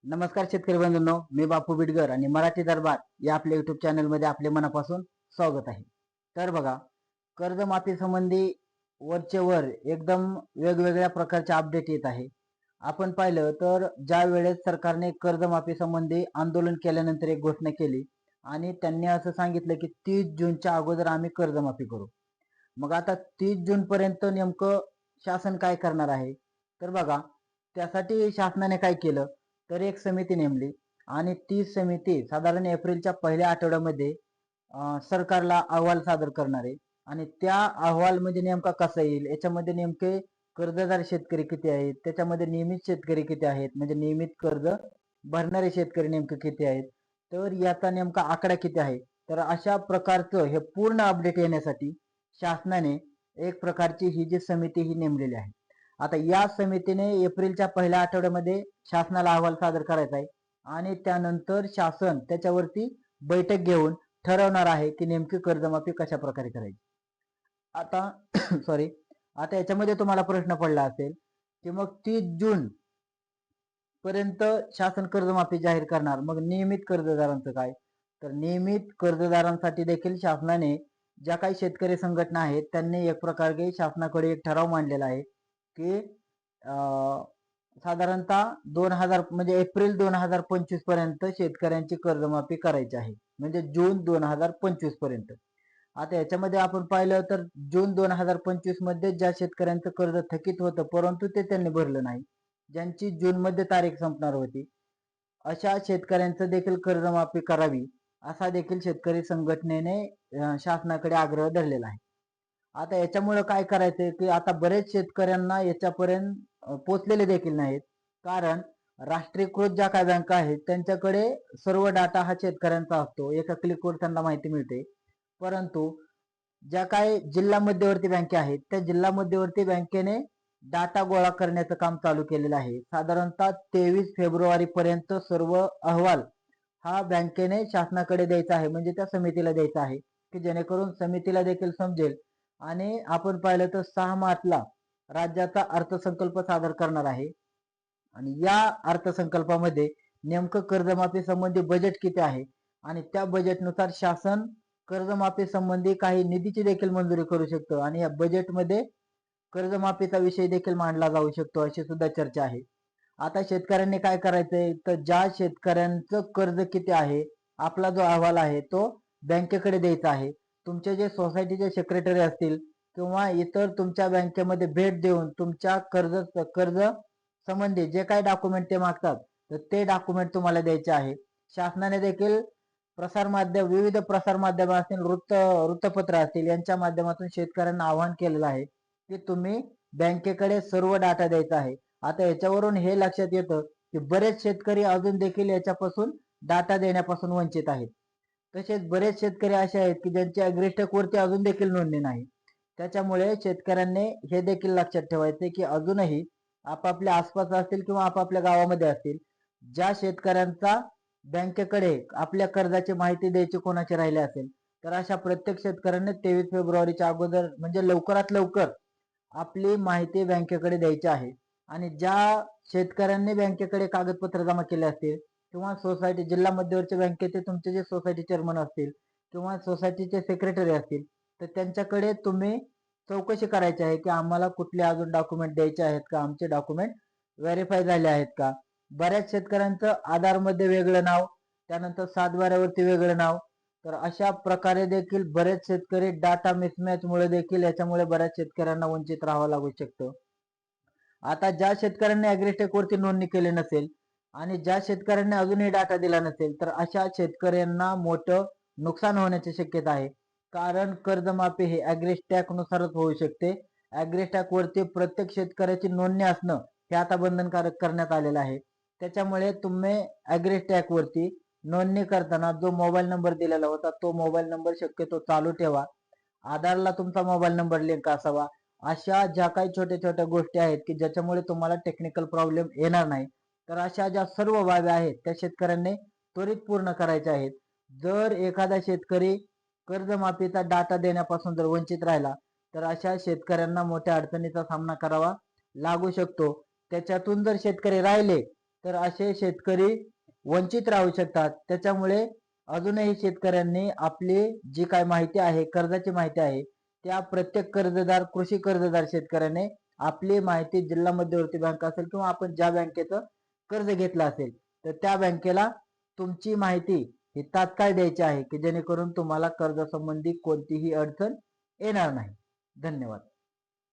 नमस्कार शेतकरी बंधूंनो, मी बापू बिडगर आणि मराठी दरबार या आपल्या युट्यूब चॅनलमध्ये आपले मनापासून स्वागत आहे. तर बघा, कर्जमाफी संबंधी वरचे वर एकदम वेगवेगळ्या प्रकारचे अपडेट येत आहे. आपण पाहिलं तर ज्या वेळेस सरकारने कर्जमाफी संबंधी आंदोलन केल्यानंतर एक घोषणा केली आणि त्यांनी असं सांगितलं की 30 जूनच्या अगोदर आम्ही कर्जमाफी करू. मग आता 30 जून पर्यंत नेमकं शासन काय करणार आहे? तर बघा, त्यासाठी शासनाने काय केलं, तर एक समिती नेमली आणि ती समिती साधारण एप्रिलच्या पहिल्या आठवड्यामध्ये सरकारला अहवाल सादर करणार आहे. आणि त्या अहवाल म्हणजे नेमका कसा येईल, याच्यामध्ये नेमके कर्जदार शेतकरी किती आहेत, त्याच्यामध्ये नियमित शेतकरी किती आहेत, म्हणजे नियमित कर्ज भरणारे शेतकरी नेमके किती आहेत, तर याचा नेमका आकडा किती आहे. तर अशा प्रकारचं हे पूर्ण अपडेट येण्यासाठी शासनाने एक प्रकारची ही जी समिती ही नेमलेली आहे. आता या समितीने एप्रिलच्या पहिल्या आठवड्यामध्ये शासनाला अहवाल सादर करायचा आहे आणि त्यानंतर शासन त्याच्यावरती बैठक घेऊन ठरवणार आहे की नेमकी कर्जमाफी कशा प्रकारे करायची. आता सॉरी, आता याच्यामध्ये तुम्हाला प्रश्न पडला असेल की मग 30 जून पर्यंत शासन कर्जमाफी जाहीर करणार, मग नियमित कर्जदारांचं काय? तर नियमित कर्जदारांसाठी देखील शासनाने ज्या काही शेतकरी संघटना आहेत त्यांनी एक प्रकारे शासनाकडे एक ठराव मांडलेला आहे की साधारणतः 2000 म्हणजे एप्रिल 2025 पर्यंत शेतकऱ्यांची कर्जमाफी करायची आहे, म्हणजे जून 2025 पर्यंत. आता याच्यामध्ये आपण पाहिलं तर जून 2025 मध्ये ज्या शेतकऱ्यांचं कर्ज थकीत होतं परंतु ते त्यांनी भरलं नाही, ज्यांची जून मध्ये तारीख संपणार होती, अशा शेतकऱ्यांचं देखील कर्जमाफी करावी असा देखील शेतकरी संघटनेने शासनाकडे आग्रह धरलेला आहे. आता याच्यामुळे काय करायचंय की आता बरेच शेतकऱ्यांना याच्यापर्यंत पोचलेले देखील नाहीत, कारण राष्ट्रीयकृत ज्या काही बँका आहेत त्यांच्याकडे सर्व डाटा हा शेतकऱ्यांचा असतो, एका क्लिकवर त्यांना माहिती मिळते. परंतु ज्या काही जिल्हा मध्यवर्ती बँका आहेत त्या जिल्हा मध्यवर्ती बँकेने डाटा गोळा करण्याचं काम चालू केलेलं आहे. साधारणतः 23 फेब्रुवारी पर्यंत सर्व अहवाल हा बँकेने शासनाकडे द्यायचा आहे, म्हणजे त्या समितीला द्यायचा आहे, की जेणेकरून समितीला देखील समजेल. आणि आपण पाहिलं तर 6 मार्चला राज्याचा अर्थसंकल्प सादर करणार आहे आणि या अर्थसंकल्पामध्ये नेमकं कर्जमाफी संबंधी बजेट किती आहे आणि त्या बजेटनुसार शासन कर्जमाफी संबंधी काही निधीची देखील मंजुरी करू शकतो आणि या बजेटमध्ये कर्जमाफीचा विषय देखील मांडला जाऊ शकतो, अशी सुद्धा चर्चा आहे. आता शेतकऱ्यांनी काय करायचंय, तर ज्या शेतकऱ्यांचं कर्ज किती आहे आपला जो अहवाल आहे तो बँकेकडे द्यायचा आहे. तुमचे जे सोसायटीचे सेक्रेटरी असतील किंवा इतर तुमच्या बँकेमध्ये भेट देऊन तुमच्या कर्ज संबंधी जे काही डॉक्युमेंट ते मागतात तर ते डॉक्युमेंट तुम्हाला द्यायचे आहे. शासनाने देखील विविध प्रसार माध्यम असतील, वृत्तपत्र असतील, यांच्या माध्यमातून शेतकऱ्यांना आवाहन केलेलं आहे की तुम्ही बँकेकडे सर्व डाटा द्यायचा आहे. आता याच्यावरून हे लक्षात येतं की बरेच शेतकरी अजून देखील याच्यापासून डाटा देण्यापासून वंचित आहेत. तसेच बरेच शेतकरी असे आहेत की ज्यांची अग्रिस्टक वरती अजून देखील नोंदणी नाही. त्याच्यामुळे शेतकऱ्यांनी हे देखील लक्षात ठेवायचे की अजूनही आपापल्या आसपास असतील किंवा आपापल्या गावामध्ये असतील, ज्या शेतकऱ्यांचा बँकेकडे आपल्या कर्जाची माहिती द्यायची कोणाची राहिली असेल तर अशा प्रत्येक शेतकऱ्यांनी 23 फेब्रुवारीच्या अगोदर म्हणजे लवकरात लवकर आपली माहिती बँकेकडे द्यायची आहे. आणि ज्या शेतकऱ्यांनी बँकेकडे कागदपत्र जमा केले असतील किंवा सोसायटी जिल्हा मध्यवर्ती बँकेचे तुमचे जे सोसायटी चेअरमन असतील किंवा सोसायटीचे सेक्रेटरी असतील तर त्यांच्याकडे तुम्ही चौकशी करायची आहे की आम्हाला कुठले अजून डॉक्युमेंट द्यायचे आहेत का, आमचे डॉक्युमेंट व्हेरीफाय झाले आहेत का. बऱ्याच शेतकऱ्यांचं आधारमध्ये वेगळं नाव, त्यानंतर सातबाऱ्यावरती वेगळं नाव, तर अशा प्रकारे देखील बरेच शेतकरी डाटा मिसमॅच मुळे देखील याच्यामुळे बऱ्याच शेतकऱ्यांना वंचित राहावं लागू शकतं. आता ज्या शेतकऱ्यांनी अॅग्रिस्टेक वरती नोंदणी केली नसेल आणि ज्या शेतकऱ्यांनी अजूनही डाटा दिला नसेल तर अशा शेतकऱ्यांना मोठं नुकसान होण्याची शक्यता आहे, कारण कर्जमाफी हे अॅग्रिस्टॅक नुसारच होऊ शकते. अॅग्रिस्टॅक वरती प्रत्येक शेतकऱ्याची नोंदणी असणं हे आता बंधनकारक करण्यात आलेलं आहे. त्याच्यामुळे तुम्ही अॅग्रिस्टॅक वरती नोंदणी करताना जो मोबाईल नंबर दिलेला होता तो मोबाईल नंबर शक्यतो चालू ठेवा. आधारला तुमचा मोबाईल नंबर लिंक असावा. अशा ज्या काही छोट्या छोट्या गोष्टी आहेत की ज्याच्यामुळे तुम्हाला टेक्निकल प्रॉब्लेम येणार नाही, तर अशा ज्या सर्व बाबी आहेत त्या शेतकऱ्यांनी त्वरित पूर्ण करायच्या आहेत. जर एखादा शेतकरी कर्जमाफीचा डाटा देण्यापासून जर वंचित राहिला तर अशा शेतकऱ्यांना मोठ्या अडचणीचा सामना करावा लागू शकतो. त्याच्यातून जर शेतकरी राहिले तर असे शेतकरी वंचित राहू शकतात. त्याच्यामुळे अजूनही शेतकऱ्यांनी आपली जी काय माहिती आहे, कर्जाची माहिती आहे, त्या प्रत्येक कर्जदार, कृषी कर्जदार शेतकऱ्याने आपली माहिती जिल्हा मध्यवर्ती बँक असेल किंवा आपण ज्या बँकेचं कर्ज घेतलं असेल तर त्या बँकेला तुमची माहिती ही तात्काळ द्यायची आहे की जेणेकरून तुम्हाला कर्जासंबंधी कोणतीही अडचण येणार नाही. धन्यवाद.